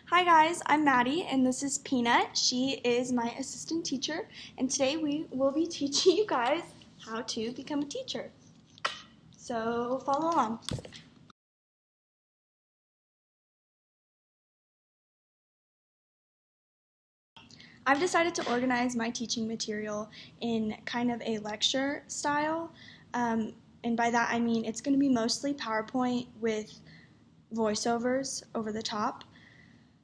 Hi guys, I'm Maddie and this is Peanut. She is my assistant teacher and today we will be teaching you guys how to become a teacher. So follow along. I've decided to organize my teaching material in kind of a lecture style, and by that I mean it's going to be mostly PowerPoint with voiceovers over the top,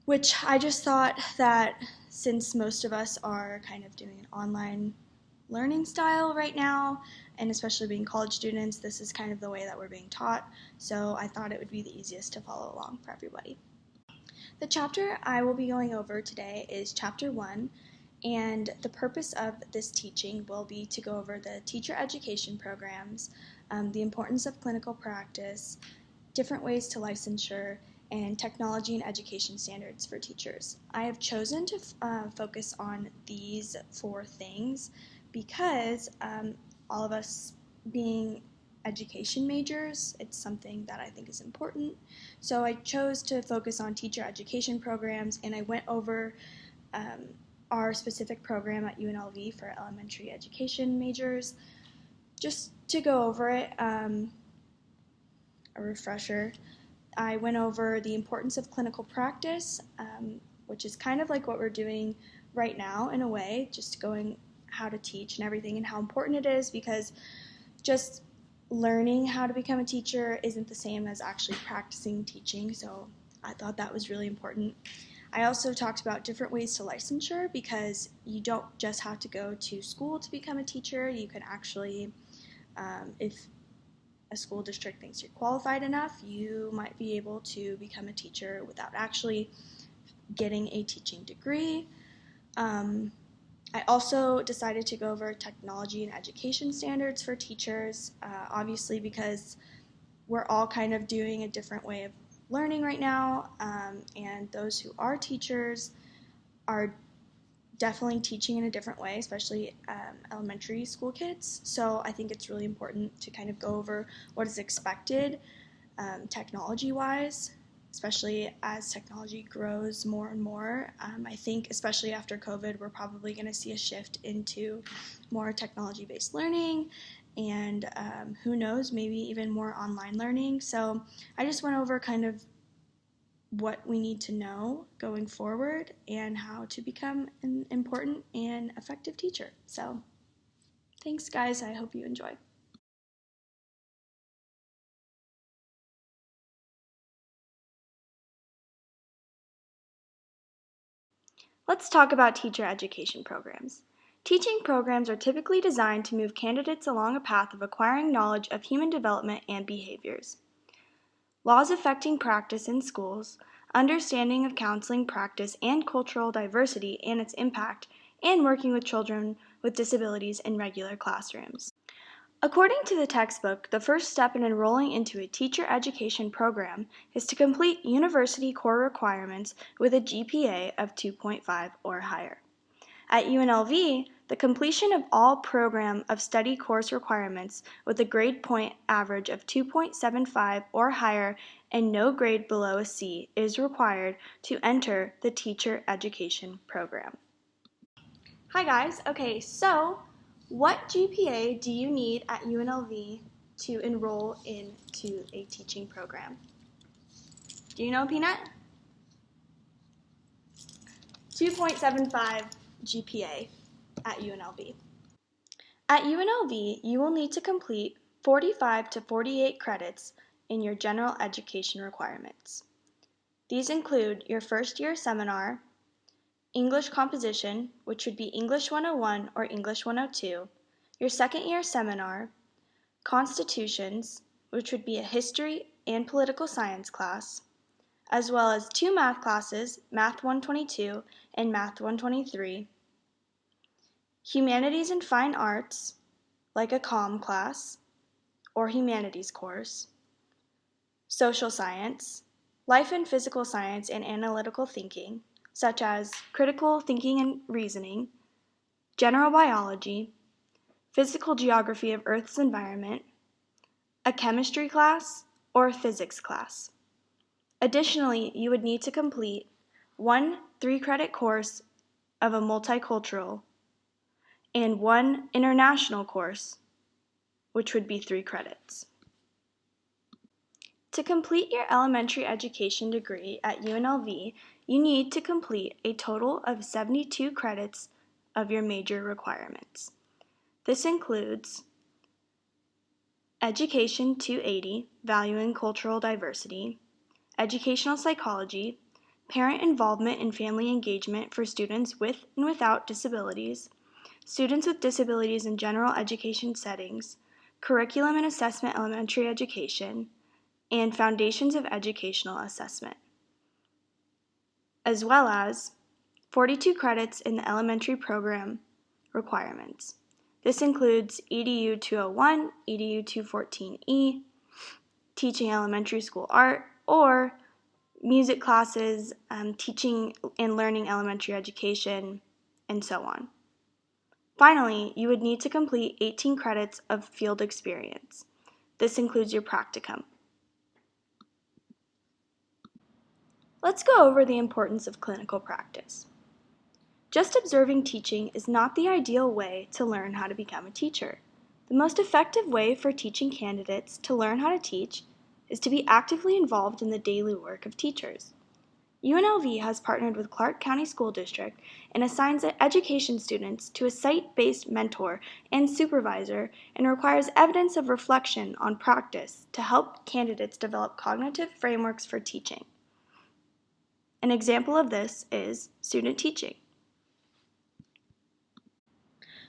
which I just thought that since most of us are kind of doing an online learning style right now, and especially being college students, this is kind of the way that we're being taught, so I thought it would be the easiest to follow along for everybody. The chapter I will be going over today is Chapter 1, and the purpose of this teaching will be to go over the teacher education programs, the importance of clinical practice, different ways to licensure, and technology and education standards for teachers. I have chosen to focus on these 4 things because all of us being education majors, it's something that I think is important. So I chose to focus on teacher education programs, and I went over our specific program at UNLV for elementary education majors. Just to go over it, a refresher, I went over the importance of clinical practice, which is kind of like what we're doing right now in a way, just going how to teach and everything and how important it is, because just learning how to become a teacher isn't the same as actually practicing teaching, so I thought that was really important. I also talked about different ways to licensure, because you don't just have to go to school to become a teacher. You can actually, if a school district thinks you're qualified enough, you might be able to become a teacher without actually getting a teaching degree. I also decided to go over technology and education standards for teachers, obviously because we're all kind of doing a different way of learning right now, and those who are teachers are definitely teaching in a different way, especially elementary school kids. So I think it's really important to kind of go over what is expected technology-wise, especially as technology grows more and more. I think especially after COVID, we're probably going to see a shift into more technology-based learning, and who knows, maybe even more online learning. So I just went over kind of what we need to know going forward and how to become an important and effective teacher. So thanks guys, I hope you enjoy. Let's talk about teacher education programs. Teaching programs are typically designed to move candidates along a path of acquiring knowledge of human development and behaviors. Laws affecting practice in schools, understanding of counseling practice and cultural diversity and its impact, and working with children with disabilities in regular classrooms. According to the textbook, the first step in enrolling into a teacher education program is to complete university core requirements with a GPA of 2.5 or higher. At UNLV, the completion of all program of study course requirements with a grade point average of 2.75 or higher and no grade below a C is required to enter the teacher education program. Hi guys, okay, so what GPA do you need at UNLV to enroll into a teaching program? Do you know, Peanut? 2.75 GPA at UNLV. At UNLV, you will need to complete 45 to 48 credits in your general education requirements. These include your first year seminar, English composition, which would be English 101 or English 102, your second year seminar, constitutions, which would be a history and political science class, as well as 2 math classes, Math 122 and Math 123, humanities and fine arts, like a comm class or humanities course, social science, life and physical science and analytical thinking, such as critical thinking and reasoning, general biology, physical geography of Earth's environment, a chemistry class, or a physics class. Additionally, you would need to complete one 3-credit course of a multicultural, and one international course, which would be 3 credits. To complete your elementary education degree at UNLV, you need to complete a total of 72 credits of your major requirements. This includes Education 280, Valuing Cultural Diversity, Educational Psychology, Parent Involvement and Family Engagement for Students with and Without Disabilities, Students with Disabilities in General Education Settings, Curriculum and Assessment Elementary Education, and Foundations of Educational Assessment, as well as 42 credits in the elementary program requirements. This includes EDU 201, EDU 214E, teaching elementary school art, or music classes, teaching and learning elementary education, and so on. Finally, you would need to complete 18 credits of field experience. This includes your practicum. Let's go over the importance of clinical practice. Just observing teaching is not the ideal way to learn how to become a teacher. The most effective way for teaching candidates to learn how to teach is to be actively involved in the daily work of teachers. UNLV has partnered with Clark County School District and assigns education students to a site-based mentor and supervisor and requires evidence of reflection on practice to help candidates develop cognitive frameworks for teaching. An example of this is student teaching.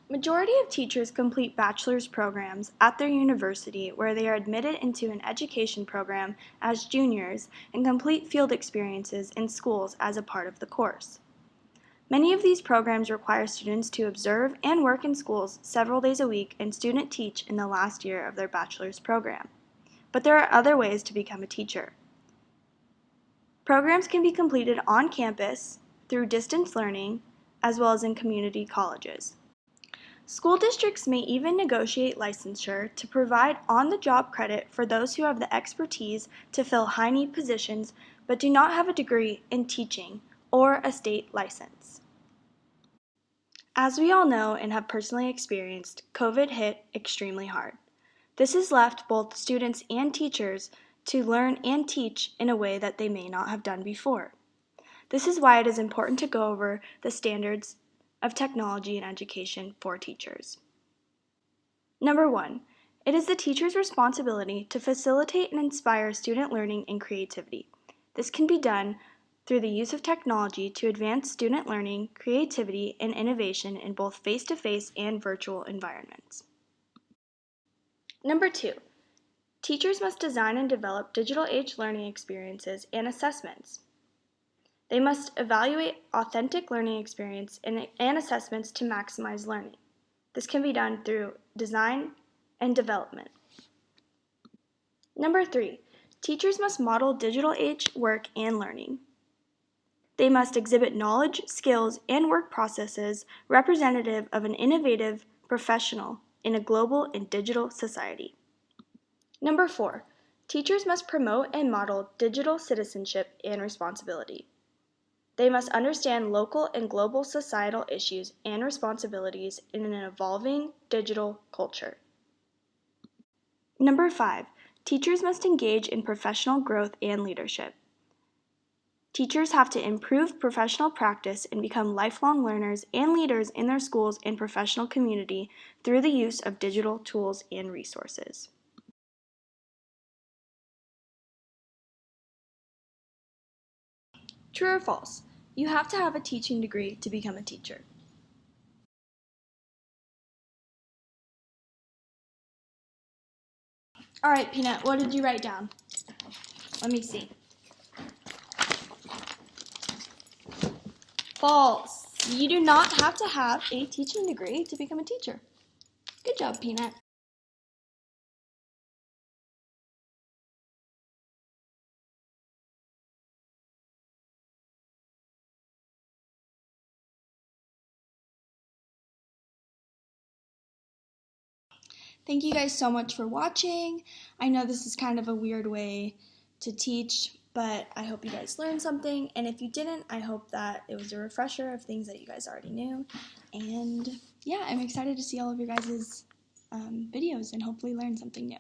Majority of teachers complete bachelor's programs at their university where they are admitted into an education program as juniors and complete field experiences in schools as a part of the course. Many of these programs require students to observe and work in schools several days a week and student teach in the last year of their bachelor's program. But there are other ways to become a teacher. Programs can be completed on campus through distance learning as well as in community colleges. School districts may even negotiate licensure to provide on-the-job credit for those who have the expertise to fill high-need positions but do not have a degree in teaching or a state license. As we all know and have personally experienced, COVID hit extremely hard. This has left both students and teachers to learn and teach in a way that they may not have done before. This is why it is important to go over the standards of technology in education for teachers. Number 1, it is the teacher's responsibility to facilitate and inspire student learning and creativity. This can be done through the use of technology to advance student learning, creativity, and innovation in both face-to-face and virtual environments. Number 2, teachers must design and develop digital age learning experiences and assessments. They must evaluate authentic learning experience and assessments to maximize learning. This can be done through design and development. Number 3, teachers must model digital age work and learning. They must exhibit knowledge, skills, and work processes representative of an innovative professional in a global and digital society. Number 4, teachers must promote and model digital citizenship and responsibility. They must understand local and global societal issues and responsibilities in an evolving digital culture. Number 5, teachers must engage in professional growth and leadership. Teachers have to improve professional practice and become lifelong learners and leaders in their schools and professional community through the use of digital tools and resources. True or false? You have to have a teaching degree to become a teacher. All right, Peanut, what did you write down? Let me see. False. You do not have to have a teaching degree to become a teacher. Good job, Peanut. Thank you guys so much for watching. I know this is kind of a weird way to teach, but I hope you guys learned something, and if you didn't, I hope that it was a refresher of things that you guys already knew, and yeah, I'm excited to see all of your guys' videos and hopefully learn something new.